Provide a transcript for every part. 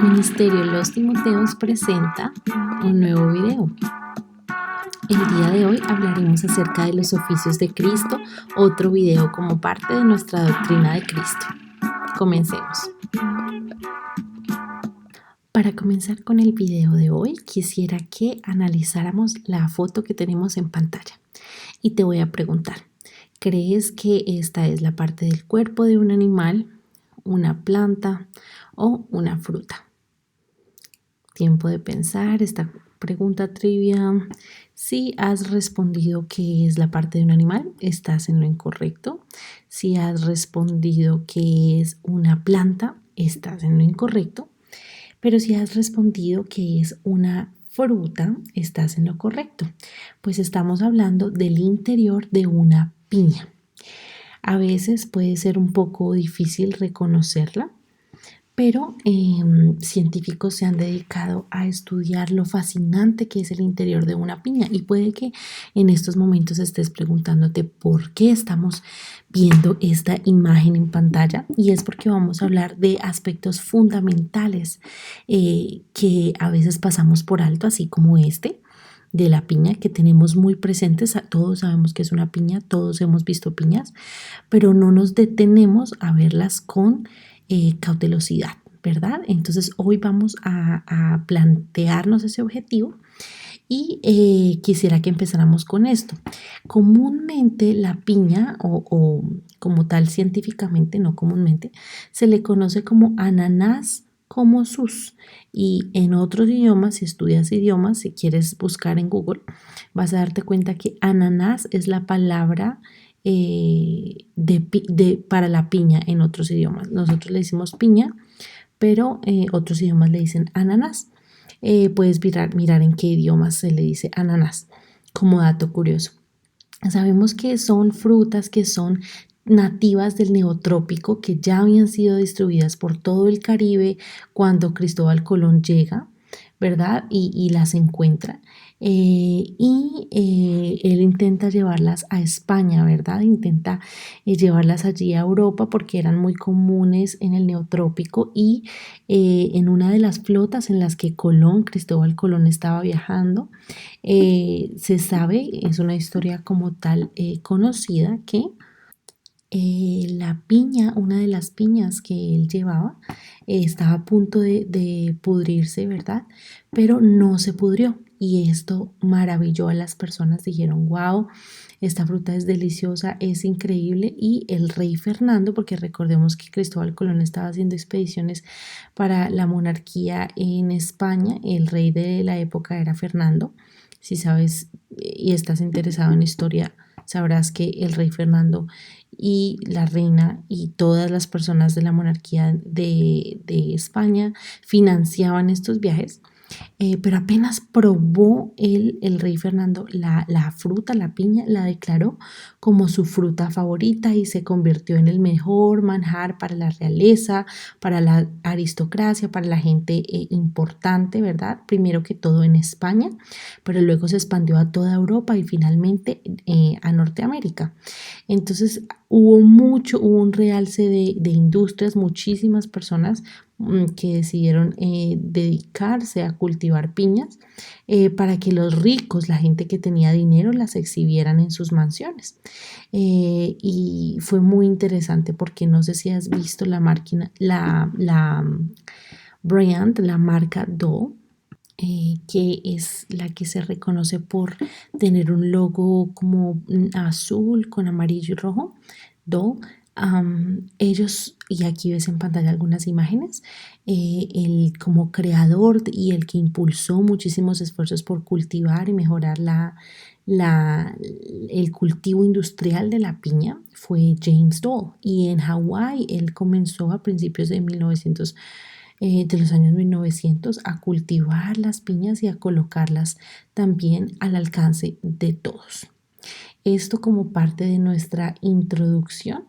Ministerio Los Timoteos presenta un nuevo video. El día de hoy hablaremos acerca de los oficios de Cristo, otro video como parte de nuestra doctrina de Cristo. Comencemos. Para comenzar con el video de hoy, quisiera que analizáramos la foto que tenemos en pantalla. Y te voy a preguntar, ¿crees que esta es la parte del cuerpo de un animal, una planta o una fruta? Tiempo de pensar esta pregunta trivia. Si has respondido que es la parte de un animal, estás en lo incorrecto. Si has respondido que es una planta, estás en lo incorrecto. Pero si has respondido que es una fruta, estás en lo correcto. Pues estamos hablando del interior de una piña. A veces puede ser un poco difícil reconocerla, pero científicos se han dedicado a estudiar lo fascinante que es el interior de una piña y puede que en estos momentos estés preguntándote por qué estamos viendo esta imagen en pantalla, y es porque vamos a hablar de aspectos fundamentales que a veces pasamos por alto, así como este de la piña, que tenemos muy presentes. Todos sabemos que es una piña, todos hemos visto piñas, pero no nos detenemos a verlas con cautelosidad, ¿verdad? Entonces hoy vamos a plantearnos ese objetivo y quisiera que empezáramos con esto. Comúnmente la piña, o como tal científicamente, no comúnmente, se le conoce como Ananas comossus, y en otros idiomas, si estudias idiomas, si quieres buscar en Google, vas a darte cuenta que ananas es la palabra para la piña en otros idiomas. Nosotros le decimos piña, pero otros idiomas le dicen ananas. Puedes mirar en qué idiomas se le dice ananas, como dato curioso. Sabemos que son frutas que son nativas del Neotrópico, que ya habían sido distribuidas por todo el Caribe cuando Cristóbal Colón llega, ¿verdad? Y las encuentra. Él intenta llevarlas a España, ¿verdad? Intenta llevarlas allí a Europa porque eran muy comunes en el Neotrópico, y en una de las flotas en las que Cristóbal Colón estaba viajando, se sabe, es una historia como tal conocida, que la piña, una de las piñas que él llevaba, estaba a punto de pudrirse, ¿verdad? Pero no se pudrió, y esto maravilló a las personas. Dijeron, wow, esta fruta es deliciosa, es increíble. Y el rey Fernando, porque recordemos que Cristóbal Colón estaba haciendo expediciones para la monarquía en España, el rey de la época era Fernando. Si sabes y estás interesado en historia, sabrás que el rey Fernando y la reina y todas las personas de la monarquía de España financiaban estos viajes. Pero apenas probó el rey Fernando la fruta, la piña, la declaró como su fruta favorita y se convirtió en el mejor manjar para la realeza, para la aristocracia, para la gente importante, ¿verdad? Primero que todo en España, pero luego se expandió a toda Europa y finalmente a Norteamérica. Entonces hubo un realce de industrias, muchísimas personas que decidieron dedicarse a cultivar piñas para que los ricos, la gente que tenía dinero, las exhibieran en sus mansiones. Y fue muy interesante porque no sé si has visto la brand, la marca Dole, que es la que se reconoce por tener un logo como azul con amarillo y rojo, Dole. Ellos, y aquí ves en pantalla algunas imágenes, el como creador y el que impulsó muchísimos esfuerzos por cultivar y mejorar el cultivo industrial de la piña fue James Dole, y en Hawái él comenzó a principios de los años 1900 a cultivar las piñas y a colocarlas también al alcance de todos. Esto como parte de nuestra introducción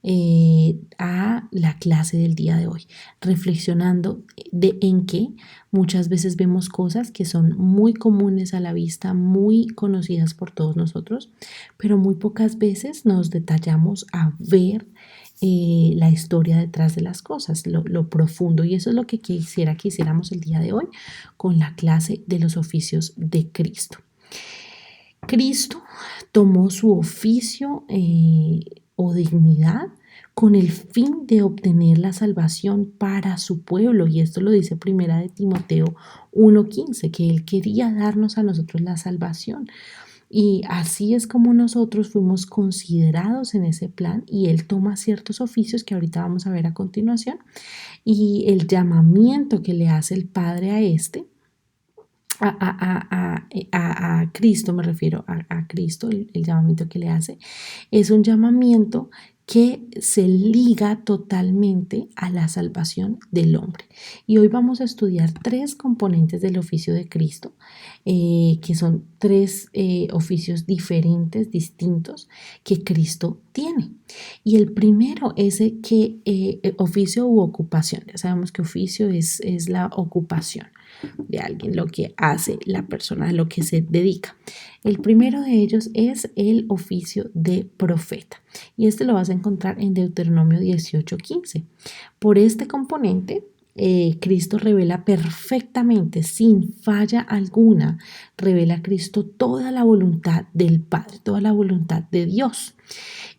a la clase del día de hoy, reflexionando en que muchas veces vemos cosas que son muy comunes a la vista, muy conocidas por todos nosotros, pero muy pocas veces nos detallamos a ver la historia detrás de las cosas, lo profundo. Y eso es lo que quisiera que hiciéramos el día de hoy con la clase de los oficios de Cristo. Cristo tomó su oficio o dignidad con el fin de obtener la salvación para su pueblo. Y esto lo dice Primera de Timoteo 1:15, que Él quería darnos a nosotros la salvación. Y así es como nosotros fuimos considerados en ese plan y Él toma ciertos oficios que ahorita vamos a ver a continuación y el llamamiento que le hace el Padre a este a Cristo, me refiero a Cristo, el llamamiento que le hace, es un llamamiento que se liga totalmente a la salvación del hombre. Y hoy vamos a estudiar tres componentes del oficio de Cristo, que son tres oficios diferentes, distintos, que Cristo tiene. Y el primero es que oficio u ocupación. Ya sabemos que oficio es la ocupación de alguien, lo que hace la persona, a lo que se dedica. El primero de ellos es el oficio de profeta y este lo vas a encontrar en Deuteronomio 18:15. Por este componente, Cristo revela perfectamente, sin falla alguna, revela Cristo toda la voluntad del Padre, toda la voluntad de Dios.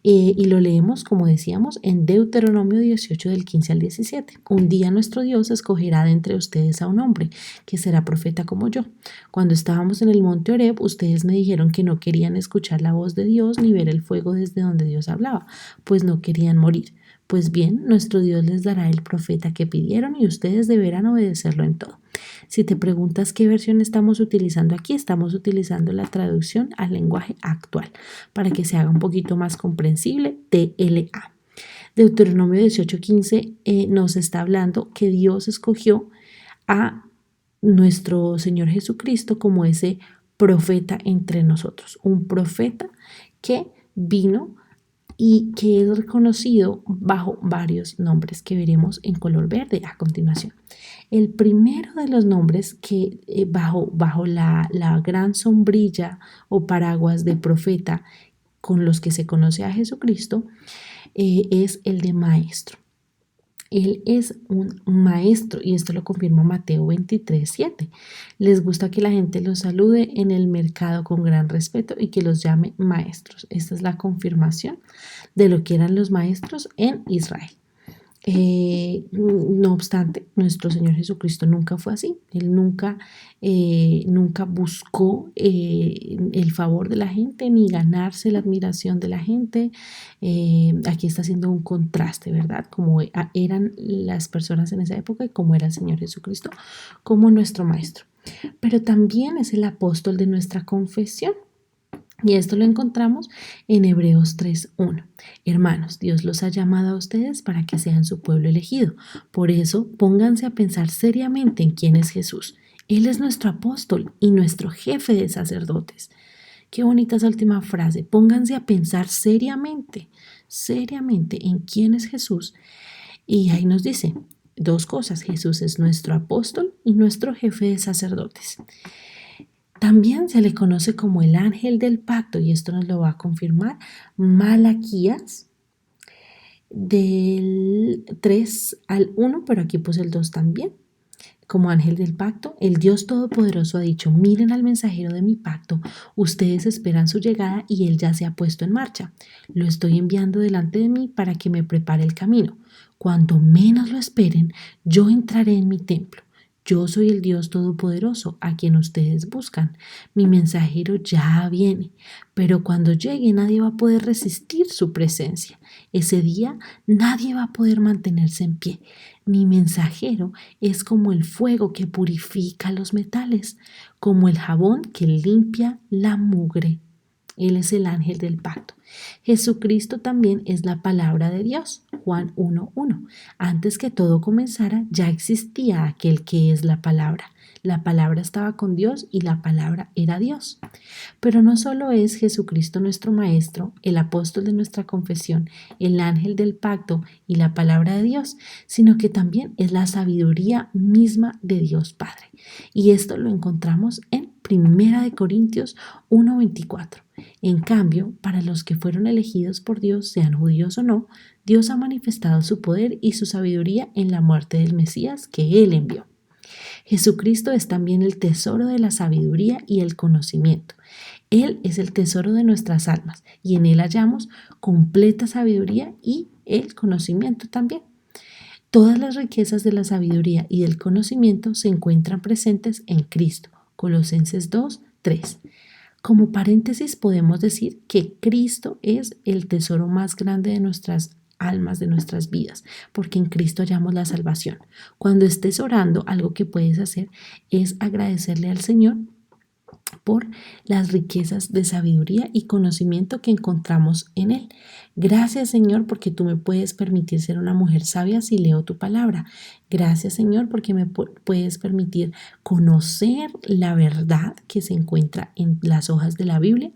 Y lo leemos, como decíamos, en Deuteronomio 18 del 15 al 17. Un día nuestro Dios escogerá de entre ustedes a un hombre que será profeta como yo. Cuando estábamos en el monte Horeb, ustedes me dijeron que no querían escuchar la voz de Dios ni ver el fuego desde donde Dios hablaba, pues no querían morir. Pues bien, nuestro Dios les dará el profeta que pidieron y ustedes deberán obedecerlo en todo. Si te preguntas qué versión estamos utilizando aquí, estamos utilizando la traducción al lenguaje actual para que se haga un poquito más comprensible, TLA. Deuteronomio 18:15 nos está hablando que Dios escogió a nuestro Señor Jesucristo como ese profeta entre nosotros, un profeta que vino y que es reconocido bajo varios nombres que veremos en color verde a continuación. El primero de los nombres que bajo la gran sombrilla o paraguas de profeta con los que se conoce a Jesucristo es el de maestro. Él es un maestro y esto lo confirma Mateo 23:7. Les gusta que la gente los salude en el mercado con gran respeto y que los llame maestros. Esta es la confirmación de lo que eran los maestros en Israel. No obstante, nuestro Señor Jesucristo nunca fue así. Él nunca buscó el favor de la gente ni ganarse la admiración de la gente. Aquí está haciendo un contraste, ¿verdad? Como eran las personas en esa época y cómo era el Señor Jesucristo como nuestro Maestro. Pero también es el apóstol de nuestra confesión. Y esto lo encontramos en Hebreos 3:1. Hermanos, Dios los ha llamado a ustedes para que sean su pueblo elegido. Por eso, pónganse a pensar seriamente en quién es Jesús. Él es nuestro apóstol y nuestro jefe de sacerdotes. Qué bonita esa última frase. Pónganse a pensar seriamente en quién es Jesús. Y ahí nos dice dos cosas. Jesús es nuestro apóstol y nuestro jefe de sacerdotes. También se le conoce como el ángel del pacto y esto nos lo va a confirmar Malaquías del 3 al 1, pero aquí puse el 2 también. Como ángel del pacto, el Dios Todopoderoso ha dicho, miren al mensajero de mi pacto, ustedes esperan su llegada y él ya se ha puesto en marcha. Lo estoy enviando delante de mí para que me prepare el camino. Cuando menos lo esperen, yo entraré en mi templo. Yo soy el Dios Todopoderoso a quien ustedes buscan. Mi mensajero ya viene, pero cuando llegue nadie va a poder resistir su presencia. Ese día nadie va a poder mantenerse en pie. Mi mensajero es como el fuego que purifica los metales, como el jabón que limpia la mugre. Él es el ángel del pacto. Jesucristo también es la palabra de Dios. Juan 1:1. Antes que todo comenzara, ya existía aquel que es la palabra. La palabra estaba con Dios y la palabra era Dios. Pero no solo es Jesucristo nuestro Maestro, el apóstol de nuestra confesión, el ángel del pacto y la palabra de Dios, sino que también es la sabiduría misma de Dios Padre. Y esto lo encontramos en Primera de Corintios 1:24. En cambio, para los que fueron elegidos por Dios, sean judíos o no, Dios ha manifestado su poder y su sabiduría en la muerte del Mesías que Él envió. Jesucristo es también el tesoro de la sabiduría y el conocimiento. Él es el tesoro de nuestras almas y en Él hallamos completa sabiduría y el conocimiento también. Todas las riquezas de la sabiduría y del conocimiento se encuentran presentes en Cristo. Colosenses 2:3. Como paréntesis podemos decir que Cristo es el tesoro más grande de nuestras almas, de nuestras vidas, porque en Cristo hallamos la salvación. Cuando estés orando, algo que puedes hacer es agradecerle al Señor por las riquezas de sabiduría y conocimiento que encontramos en Él. Gracias, Señor, porque tú me puedes permitir ser una mujer sabia si leo tu palabra. Gracias, Señor, porque me puedes permitir conocer la verdad que se encuentra en las hojas de la Biblia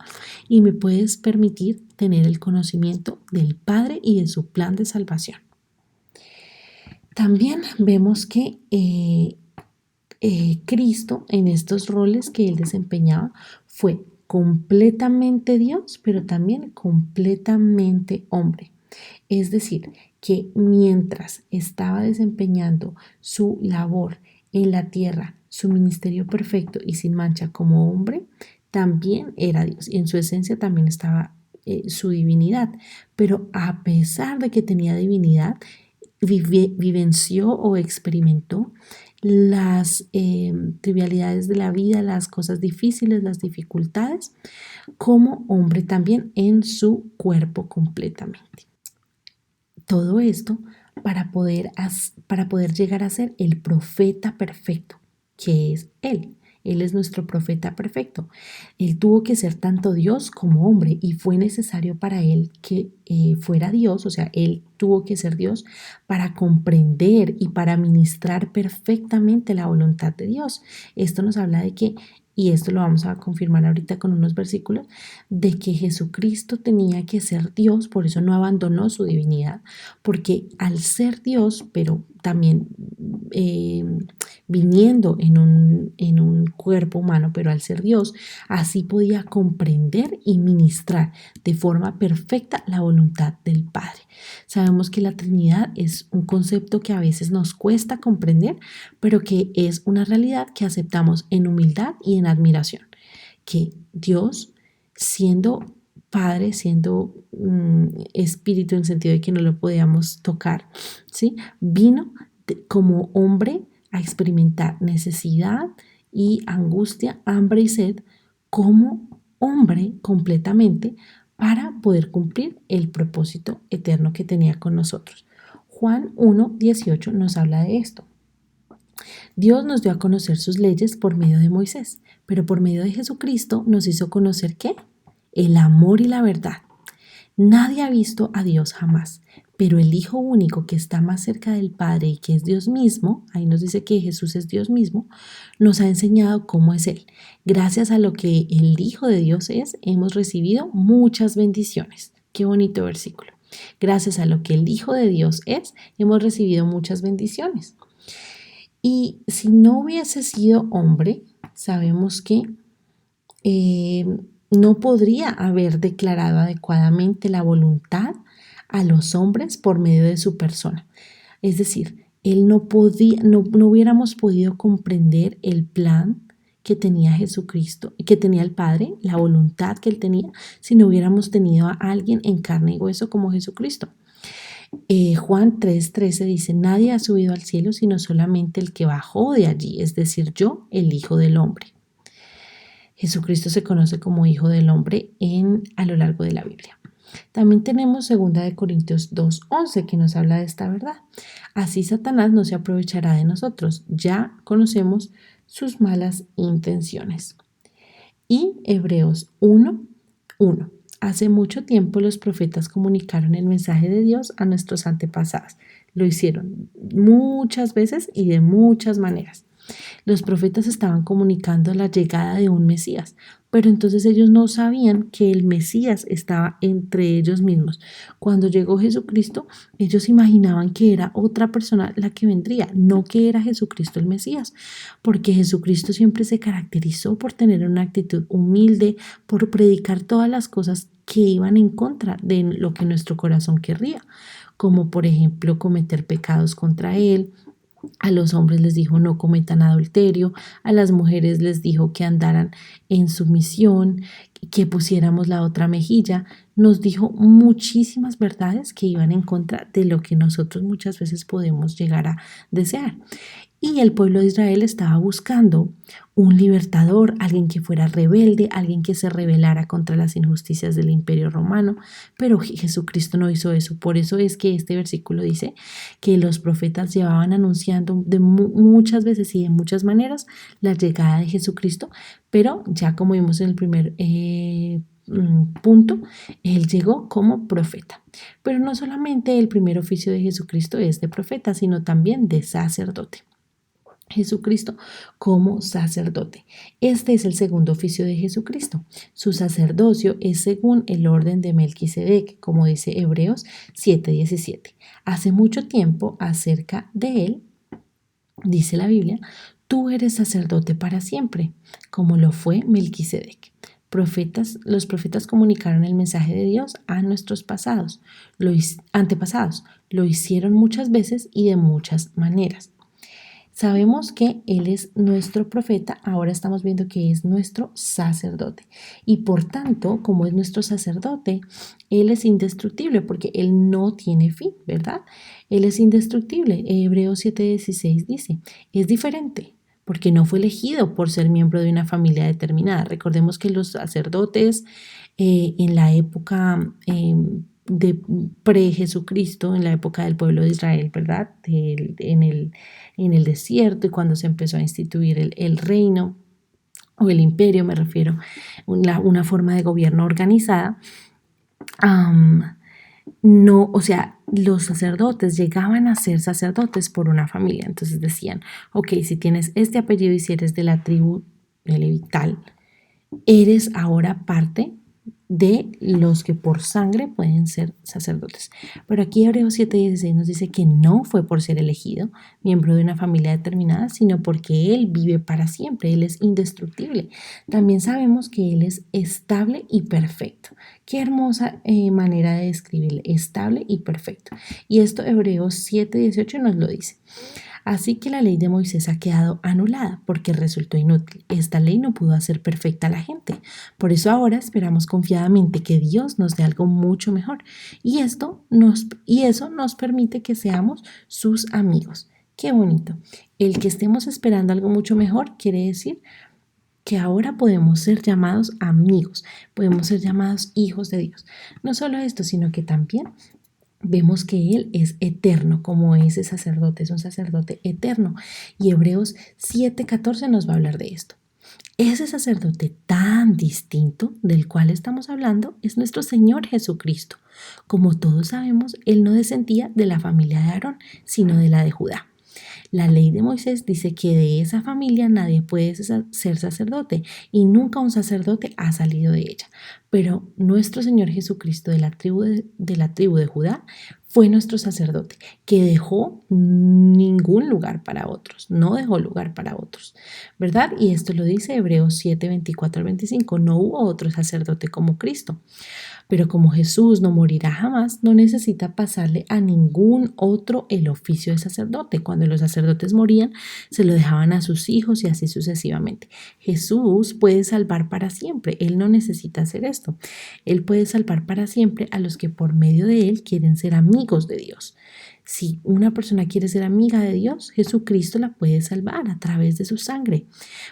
y me puedes permitir tener el conocimiento del Padre y de su plan de salvación. También vemos que Cristo en estos roles que él desempeñaba fue completamente Dios, pero también completamente hombre. Es decir, que mientras estaba desempeñando su labor en la tierra, su ministerio perfecto y sin mancha como hombre, también era Dios y en su esencia también estaba su divinidad. Pero a pesar de que tenía divinidad, vivenció o experimentó las trivialidades de la vida, las cosas difíciles, las dificultades, como hombre también en su cuerpo completamente. Todo esto para poder llegar a ser el profeta perfecto, que es Él. Él es nuestro profeta perfecto. Él tuvo que ser tanto Dios como hombre y fue necesario para Él que fuera Dios, o sea, Él tuvo que ser Dios para comprender y para ministrar perfectamente la voluntad de Dios. Esto nos habla de que, y esto lo vamos a confirmar ahorita con unos versículos, de que Jesucristo tenía que ser Dios, por eso no abandonó su divinidad, porque al ser Dios, pero también viniendo en un cuerpo humano, pero al ser Dios, así podía comprender y ministrar de forma perfecta la voluntad del Padre. Sabemos que la Trinidad es un concepto que a veces nos cuesta comprender, pero que es una realidad que aceptamos en humildad y en admiración, que Dios, siendo Padre, siendo espíritu en el sentido de que no lo podíamos tocar, ¿sí? Vino como hombre a experimentar necesidad y angustia, hambre y sed como hombre completamente para poder cumplir el propósito eterno que tenía con nosotros. Juan 1:18 nos habla de esto. Dios nos dio a conocer sus leyes por medio de Moisés, pero por medio de Jesucristo nos hizo conocer ¿qué? El amor y la verdad. Nadie ha visto a Dios jamás, pero el Hijo único que está más cerca del Padre y que es Dios mismo, ahí nos dice que Jesús es Dios mismo, nos ha enseñado cómo es Él. Gracias a lo que el Hijo de Dios es, hemos recibido muchas bendiciones. Qué bonito versículo. Gracias a lo que el Hijo de Dios es, hemos recibido muchas bendiciones. Y si no hubiese sido hombre, sabemos que no podría haber declarado adecuadamente la voluntad a los hombres por medio de su persona. Es decir, él no hubiéramos podido comprender el plan que tenía Jesucristo, que tenía el Padre, la voluntad que él tenía, si no hubiéramos tenido a alguien en carne y hueso como Jesucristo. Juan 3:13 dice, nadie ha subido al cielo sino solamente el que bajó de allí, es decir, yo, el Hijo del Hombre. Jesucristo se conoce como Hijo del Hombre a lo largo de la Biblia. También tenemos 2 Corintios 2:11 que nos habla de esta verdad. Así Satanás no se aprovechará de nosotros. Ya conocemos sus malas intenciones. Y Hebreos 1:1. Hace mucho tiempo los profetas comunicaron el mensaje de Dios a nuestros antepasados. Lo hicieron muchas veces y de muchas maneras. Los profetas estaban comunicando la llegada de un Mesías, pero entonces ellos no sabían que el Mesías estaba entre ellos mismos. Cuando llegó Jesucristo, ellos imaginaban que era otra persona la que vendría, no que era Jesucristo el Mesías, porque Jesucristo siempre se caracterizó por tener una actitud humilde, por predicar todas las cosas que iban en contra de lo que nuestro corazón querría, como por ejemplo cometer pecados contra Él. A los hombres les dijo no cometan adulterio, a las mujeres les dijo que andaran en sumisión, que pusiéramos la otra mejilla. Nos dijo muchísimas verdades que iban en contra de lo que nosotros muchas veces podemos llegar a desear. Y el pueblo de Israel estaba buscando un libertador, alguien que fuera rebelde, alguien que se rebelara contra las injusticias del imperio romano, pero Jesucristo no hizo eso. Por eso es que este versículo dice que los profetas llevaban anunciando de muchas veces y de muchas maneras la llegada de Jesucristo, pero ya como vimos en el primer punto, él llegó como profeta. Pero no solamente el primer oficio de Jesucristo es de profeta, sino también de sacerdote. Jesucristo como sacerdote. Este es el segundo oficio de Jesucristo. Su sacerdocio es según el orden de Melquisedec, como dice Hebreos 7:17. Hace mucho tiempo acerca de él, dice la Biblia, tú eres sacerdote para siempre, como lo fue Melquisedec. Los profetas comunicaron el mensaje de Dios a nuestros antepasados. Lo hicieron muchas veces y de muchas maneras. Sabemos que Él es nuestro profeta, ahora estamos viendo que es nuestro sacerdote. Y por tanto, como es nuestro sacerdote, Él es indestructible porque Él no tiene fin, ¿verdad? Él es indestructible. Hebreos 7:16 dice, es diferente porque no fue elegido por ser miembro de una familia determinada. Recordemos que los sacerdotes en la época de pre-Jesucristo, en la época del pueblo de Israel, ¿verdad? En el desierto y cuando se empezó a instituir el reino o el imperio, me refiero, una forma de gobierno organizada. No, o sea, los sacerdotes llegaban a ser sacerdotes por una familia. Entonces decían, ok, si tienes este apellido y si eres de la tribu levital, eres ahora parte de los que por sangre pueden ser sacerdotes. Pero aquí Hebreos 7:16 nos dice que no fue por ser elegido, miembro de una familia determinada, sino porque Él vive para siempre, Él es indestructible. También sabemos que Él es estable y perfecto. Qué hermosa manera de describirle, estable y perfecto. Y esto Hebreos 7:18 nos lo dice. Así que la ley de Moisés ha quedado anulada porque resultó inútil. Esta ley no pudo hacer perfecta a la gente. Por eso ahora esperamos confiadamente que Dios nos dé algo mucho mejor. Y eso nos permite que seamos sus amigos. Qué bonito. El que estemos esperando algo mucho mejor quiere decir que ahora podemos ser llamados amigos, podemos ser llamados hijos de Dios. No solo esto, sino que también vemos que Él es eterno, como ese sacerdote, es un sacerdote eterno. Y Hebreos 7:14 nos va a hablar de esto. Ese sacerdote tan distinto del cual estamos hablando es nuestro Señor Jesucristo. Como todos sabemos, Él no descendía de la familia de Aarón, sino de la de Judá. La ley de Moisés dice que de esa familia nadie puede ser sacerdote y nunca un sacerdote ha salido de ella. Pero nuestro Señor Jesucristo de la tribu de Judá fue nuestro sacerdote, que dejó ningún lugar para otros, no dejó lugar para otros, ¿verdad? Y esto lo dice Hebreos 7:24-25, no hubo otro sacerdote como Cristo. Pero como Jesús no morirá jamás, no necesita pasarle a ningún otro el oficio de sacerdote. Cuando los sacerdotes morían, se lo dejaban a sus hijos y así sucesivamente. Jesús puede salvar para siempre. Él no necesita hacer esto. Él puede salvar para siempre a los que por medio de Él quieren ser amigos de Dios. Si una persona quiere ser amiga de Dios, Jesucristo la puede salvar a través de su sangre,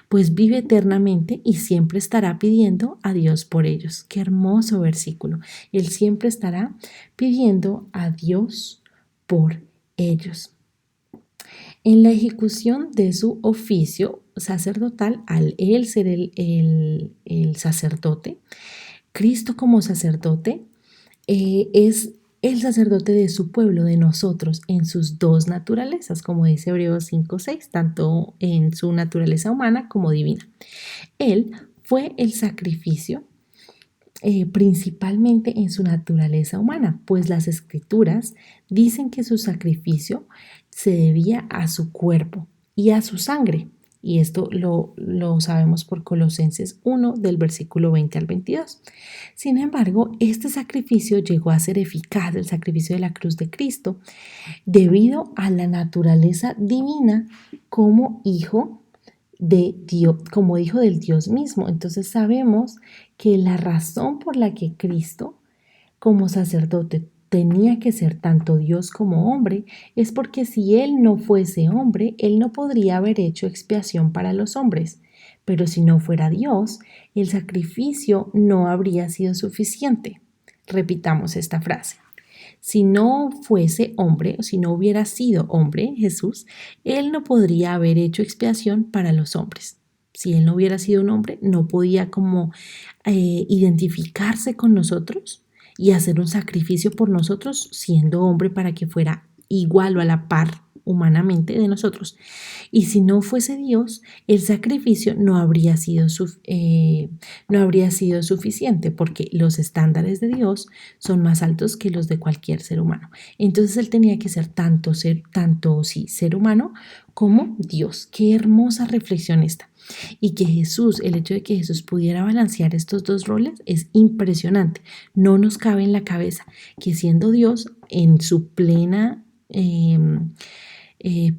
pues vive eternamente y siempre estará pidiendo a Dios por ellos. Qué hermoso versículo. Él siempre estará pidiendo a Dios por ellos. En la ejecución de su oficio sacerdotal, al él ser el sacerdote, Cristo como sacerdote es el sacerdote de su pueblo, de nosotros, en sus dos naturalezas, como dice Hebreos 5:6, tanto en su naturaleza humana como divina. Él fue el sacrificio principalmente en su naturaleza humana, pues las escrituras dicen que su sacrificio se debía a su cuerpo y a su sangre. Y esto lo sabemos por Colosenses 1 del versículo 20 al 22. Sin embargo, este sacrificio llegó a ser eficaz, el sacrificio de la cruz de Cristo, debido a la naturaleza divina como hijo de Dios, como hijo del Dios mismo. Entonces sabemos que la razón por la que Cristo como sacerdote tenía que ser tanto Dios como hombre es porque si él no fuese hombre, él no podría haber hecho expiación para los hombres. Pero si no fuera Dios, el sacrificio no habría sido suficiente. Repitamos esta frase. Si no fuese hombre, o si no hubiera sido hombre, Jesús, él no podría haber hecho expiación para los hombres. Si él no hubiera sido un hombre, no podía como identificarse con nosotros y hacer un sacrificio por nosotros siendo hombre para que fuera igual o a la par humanamente de nosotros. Y si no fuese Dios, el sacrificio no habría sido suficiente porque los estándares de Dios son más altos que los de cualquier ser humano. Entonces él tenía que ser tanto ser humano como Dios. Qué hermosa reflexión esta. Y que Jesús, el hecho de que Jesús pudiera balancear estos dos roles es impresionante. No nos cabe en la cabeza que siendo Dios en su plena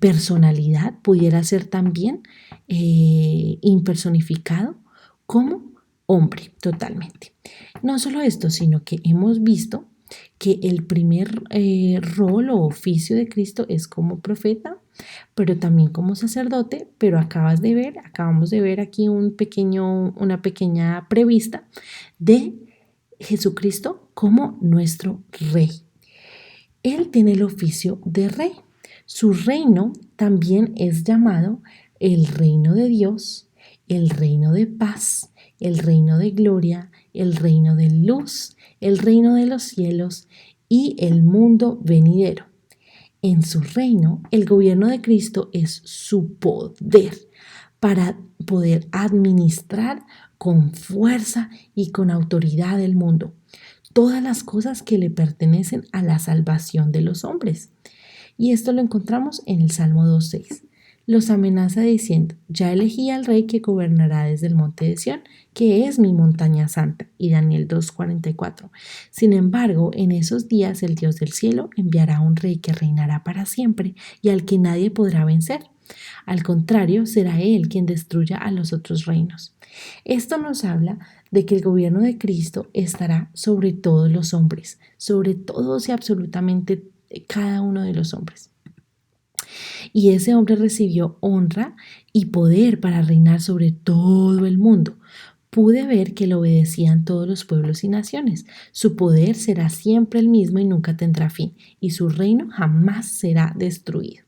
personalidad pudiera ser también impersonificado como hombre totalmente. No solo esto, sino que hemos visto que el primer rol o oficio de Cristo es como profeta, pero también como sacerdote, pero acabamos de ver aquí una pequeña prevista de Jesucristo como nuestro rey. Él tiene el oficio de rey. Su reino también es llamado el reino de Dios, el reino de paz, el reino de gloria, el reino de luz, el reino de los cielos y el mundo venidero. En su reino, el gobierno de Cristo es su poder para poder administrar con fuerza y con autoridad el mundo, todas las cosas que le pertenecen a la salvación de los hombres. Y esto lo encontramos en el Salmo 2:6. Los amenaza diciendo, ya elegí al rey que gobernará desde el monte de Sión, que es mi montaña santa. Y Daniel 2:44. Sin embargo, en esos días el Dios del cielo enviará un rey que reinará para siempre y al que nadie podrá vencer. Al contrario, será él quien destruya a los otros reinos. Esto nos habla de que el gobierno de Cristo estará sobre todos los hombres, sobre todos y absolutamente cada uno de los hombres. Y ese hombre recibió honra y poder para reinar sobre todo el mundo. Pude ver que le obedecían todos los pueblos y naciones. Su poder será siempre el mismo y nunca tendrá fin, y su reino jamás será destruido.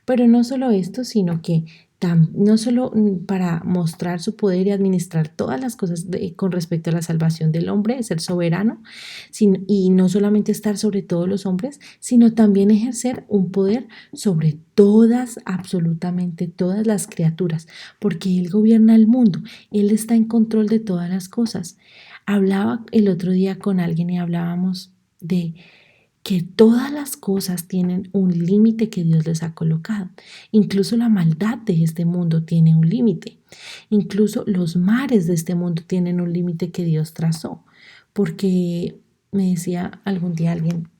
Pero no solo esto, sino que no solo para mostrar su poder y administrar todas las cosas con respecto a la salvación del hombre, ser soberano, y no solamente estar sobre todos los hombres, sino también ejercer un poder sobre todas, absolutamente todas las criaturas, porque Él gobierna el mundo, Él está en control de todas las cosas. Hablaba el otro día con alguien y hablábamos de que todas las cosas tienen un límite que Dios les ha colocado. Incluso la maldad de este mundo tiene un límite. Incluso los mares de este mundo tienen un límite que Dios trazó. Porque me decía algún día alguien,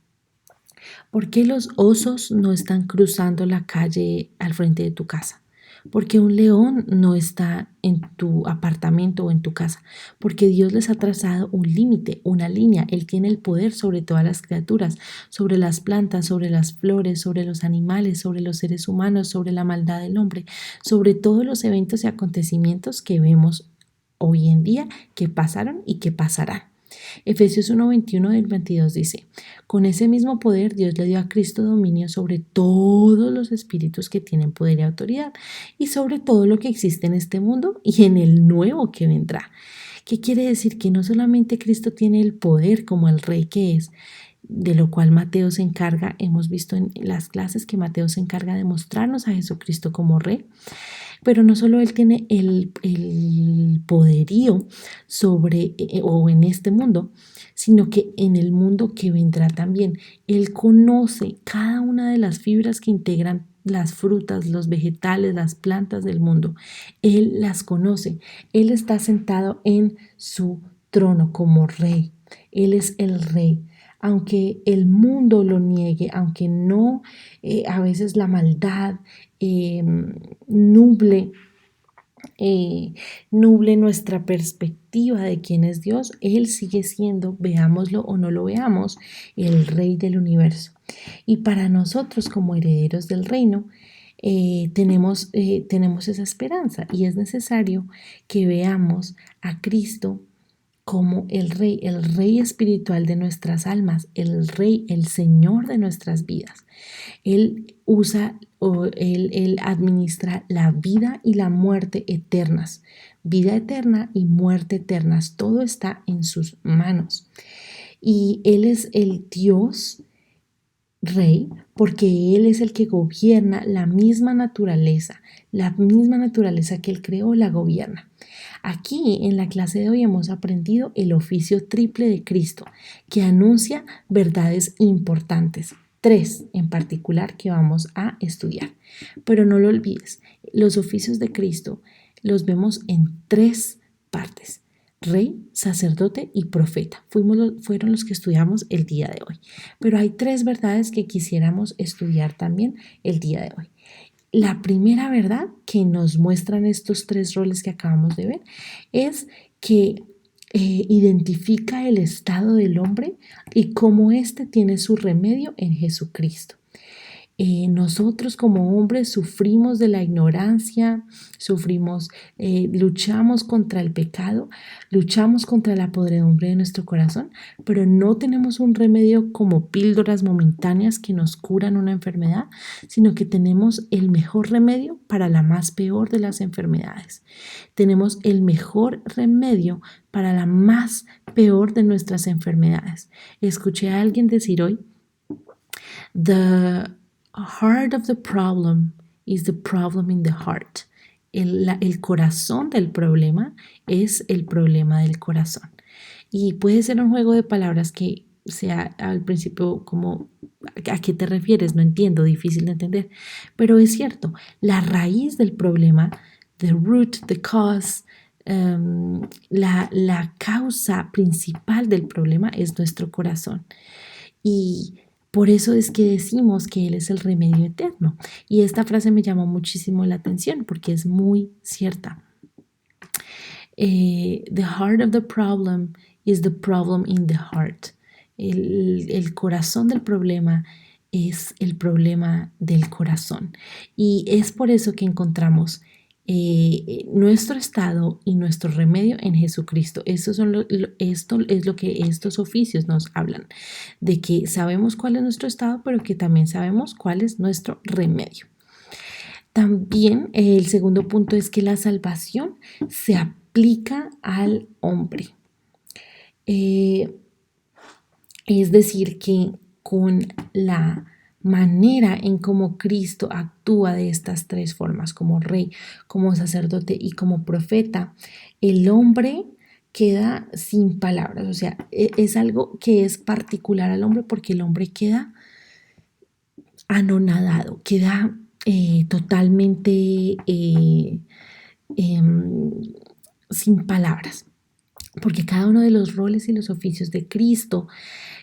¿por qué los osos no están cruzando la calle al frente de tu casa? Porque un león no está en tu apartamento o en tu casa, porque Dios les ha trazado un límite, una línea. Él tiene el poder sobre todas las criaturas, sobre las plantas, sobre las flores, sobre los animales, sobre los seres humanos, sobre la maldad del hombre, sobre todos los eventos y acontecimientos que vemos hoy en día, que pasaron y que pasarán. Efesios 1:21 del 22 dice, con ese mismo poder Dios le dio a Cristo dominio sobre todos los espíritus que tienen poder y autoridad y sobre todo lo que existe en este mundo y en el nuevo que vendrá. ¿Qué quiere decir? Que no solamente Cristo tiene el poder como el rey que es, de lo cual Mateo se encarga. Hemos visto en las clases que Mateo se encarga de mostrarnos a Jesucristo como Rey, pero no solo Él tiene el poderío sobre o en este mundo, sino que en el mundo que vendrá también. Él conoce cada una de las fibras que integran las frutas, los vegetales, las plantas del mundo. Él las conoce. Él está sentado en su trono como Rey. Él es el Rey. Aunque el mundo lo niegue, aunque no, a veces la maldad eh, nuble, nuble nuestra perspectiva de quién es Dios, Él sigue siendo, veámoslo o no lo veamos, el Rey del universo. Y para nosotros como herederos del reino, tenemos esa esperanza y es necesario que veamos a Cristo como el rey espiritual de nuestras almas, el rey, el Señor de nuestras vidas. Él usa o él administra la vida y la muerte eternas, vida eterna y muerte eternas, todo está en sus manos. Y Él es el Dios Rey, porque Él es el que gobierna la misma naturaleza que Él creó, la gobierna. Aquí en la clase de hoy hemos aprendido el oficio triple de Cristo, que anuncia verdades importantes, tres en particular que vamos a estudiar. Pero no lo olvides, los oficios de Cristo los vemos en tres partes: Rey, sacerdote y profeta. Fueron los que estudiamos el día de hoy. Pero hay tres verdades que quisiéramos estudiar también el día de hoy. La primera verdad que nos muestran estos tres roles que acabamos de ver es que identifica el estado del hombre y cómo éste tiene su remedio en Jesucristo. Nosotros como hombres sufrimos de la ignorancia, luchamos contra el pecado, luchamos contra la podredumbre de nuestro corazón, pero no tenemos un remedio como píldoras momentáneas que nos curan una enfermedad, sino que tenemos el mejor remedio para la más peor de las enfermedades. Tenemos el mejor remedio para la más peor de nuestras enfermedades. Escuché a alguien decir hoy, The heart of the problem is the problem in the heart. El corazón del problema es el problema del corazón. Y puede ser un juego de palabras que sea al principio como, ¿a qué te refieres? No entiendo, difícil de entender. Pero es cierto, la raíz del problema, the root, the cause, la causa principal del problema es nuestro corazón. Y por eso es que decimos que Él es el remedio eterno. Y esta frase me llamó muchísimo la atención porque es muy cierta. The heart of the problem is the problem in the heart. El corazón del problema es el problema del corazón. Y es por eso que encontramos nuestro estado y nuestro remedio en Jesucristo. Esto es lo que estos oficios nos hablan, de que sabemos cuál es nuestro estado, pero que también sabemos cuál es nuestro remedio. También el segundo punto es que la salvación se aplica al hombre. Es decir, que con la manera en cómo Cristo actúa de estas tres formas, como rey, como sacerdote y como profeta, el hombre queda sin palabras. O sea, es algo que es particular al hombre porque el hombre queda anonadado, queda totalmente sin palabras, porque cada uno de los roles y los oficios de Cristo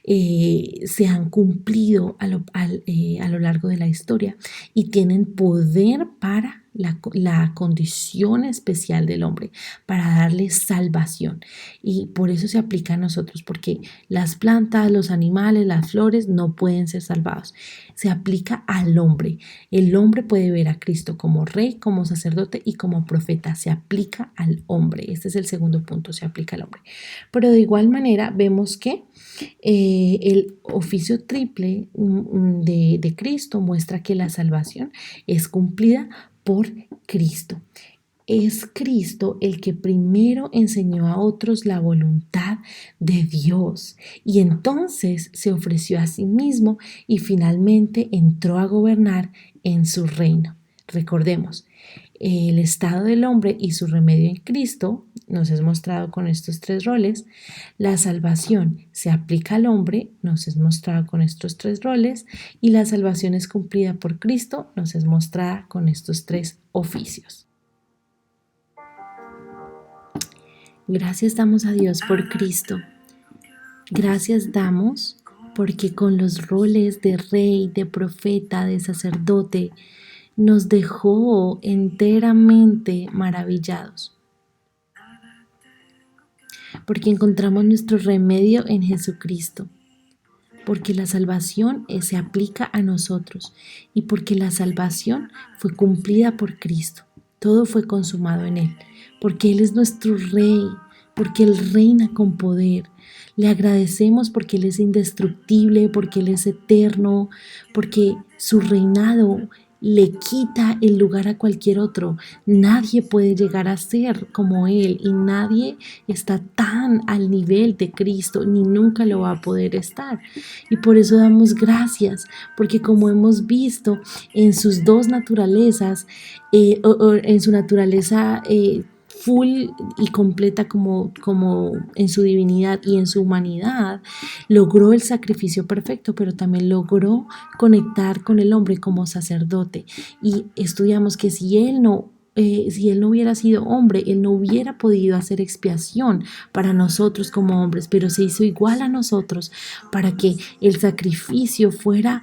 se han cumplido a lo largo de la historia y tienen poder para la condición especial del hombre, para darle salvación. Y por eso se aplica a nosotros, porque las plantas, los animales, las flores no pueden ser salvados. Se aplica al hombre. El hombre puede ver a Cristo como rey, como sacerdote y como profeta. Se aplica al hombre. Este es el segundo punto, se aplica al hombre. Pero de igual manera vemos que el oficio triple de Cristo muestra que la salvación es cumplida por Cristo. es Cristo el que primero enseñó a otros la voluntad de Dios y entonces se ofreció a sí mismo y finalmente entró a gobernar en su reino. Recordemos, el estado del hombre y su remedio en Cristo nos es mostrado con estos tres roles. La salvación se aplica al hombre, nos es mostrado con estos tres roles, y la salvación es cumplida por Cristo, nos es mostrada con estos tres oficios. Gracias damos a Dios por Cristo. Gracias damos porque con los roles de rey, de profeta, de sacerdote, nos dejó enteramente maravillados. Porque encontramos nuestro remedio en Jesucristo. Porque la salvación se aplica a nosotros y porque la salvación fue cumplida por Cristo. Todo fue consumado en Él, porque Él es nuestro Rey, porque Él reina con poder. Le agradecemos porque Él es indestructible, porque Él es eterno, porque su reinado le quita el lugar a cualquier otro. Nadie puede llegar a ser como Él y nadie está tan al nivel de Cristo ni nunca lo va a poder estar. Y por eso damos gracias, porque como hemos visto en sus dos naturalezas, en su naturaleza full y completa como en su divinidad y en su humanidad, logró el sacrificio perfecto, pero también logró conectar con el hombre como sacerdote. Y estudiamos que si él no hubiera sido hombre, Él no hubiera podido hacer expiación para nosotros como hombres, pero se hizo igual a nosotros para que el sacrificio fuera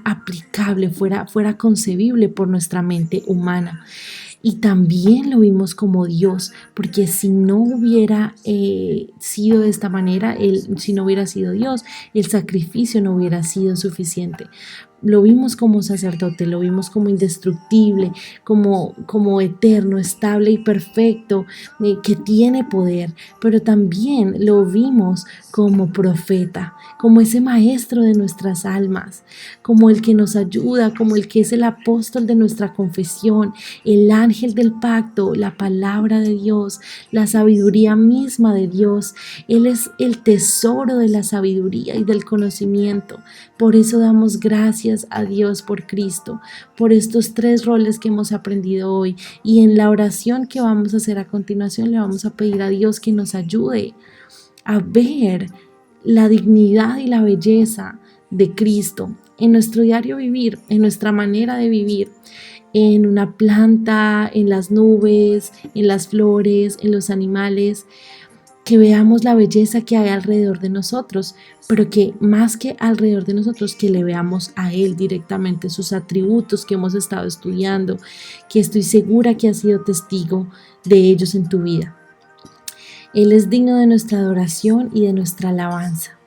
aplicable, fuera concebible por nuestra mente humana. Y también lo vimos como Dios, porque si no hubiera sido de esta manera, si no hubiera sido Dios, el sacrificio no hubiera sido suficiente. Lo vimos como sacerdote, lo vimos como indestructible, como eterno, estable y perfecto, que tiene poder, pero también lo vimos como profeta, como ese maestro de nuestras almas, como el que nos ayuda, como el que es el apóstol de nuestra confesión, el ángel del pacto, la palabra de Dios, la sabiduría misma de Dios. Él es el tesoro de la sabiduría y del conocimiento. Por eso damos gracias a Dios por Cristo, por estos tres roles que hemos aprendido hoy. Y en la oración que vamos a hacer a continuación le vamos a pedir a Dios que nos ayude a ver la dignidad y la belleza de Cristo en nuestro diario vivir, en nuestra manera de vivir, en una planta, en las nubes, en las flores, en los animales. Que veamos la belleza que hay alrededor de nosotros, pero que más que alrededor de nosotros, que le veamos a Él directamente, sus atributos que hemos estado estudiando, que estoy segura que has sido testigo de ellos en tu vida. Él es digno de nuestra adoración y de nuestra alabanza.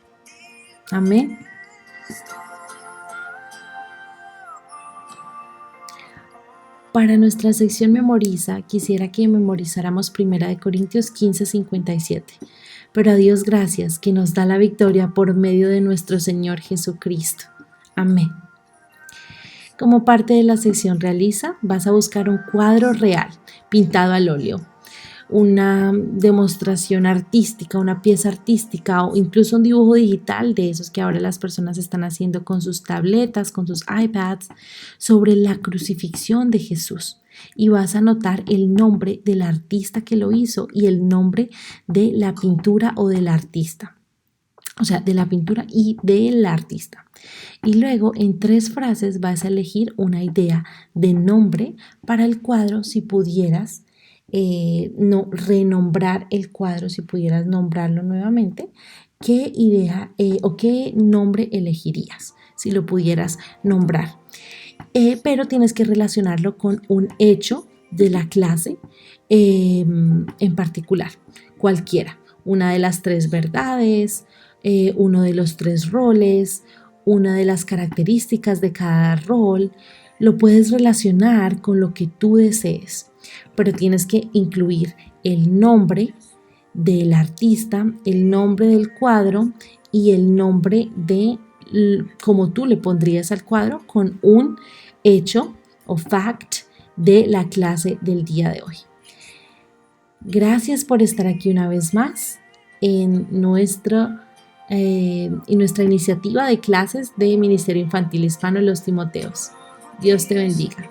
Amén. Para nuestra sección Memoriza, quisiera que memorizáramos 1 Corintios 15:57. Pero a Dios gracias que nos da la victoria por medio de nuestro Señor Jesucristo. Amén. Como parte de la sección Realiza, vas a buscar un cuadro real pintado al óleo, una demostración artística, una pieza artística o incluso un dibujo digital de esos que ahora las personas están haciendo con sus tabletas, con sus iPads, sobre la crucifixión de Jesús. Y vas a anotar el nombre del artista que lo hizo y el nombre de la pintura o del artista. O sea, de la pintura y del artista. Y luego en 3 frases vas a elegir una idea de nombre para el cuadro si pudieras renombrar el cuadro, si pudieras nombrarlo nuevamente. ¿Qué idea o qué nombre elegirías si lo pudieras nombrar? Pero tienes que relacionarlo con un hecho de la clase en particular, cualquiera. Una de las 3 verdades, uno de los 3 roles, una de las características de cada rol. Lo puedes relacionar con lo que tú desees, pero tienes que incluir el nombre del artista, el nombre del cuadro y el nombre de como tú le pondrías al cuadro con un hecho o fact de la clase del día de hoy. Gracias por estar aquí una vez más en nuestra iniciativa de clases de Ministerio Infantil Hispano Los Timoteos. Dios te bendiga.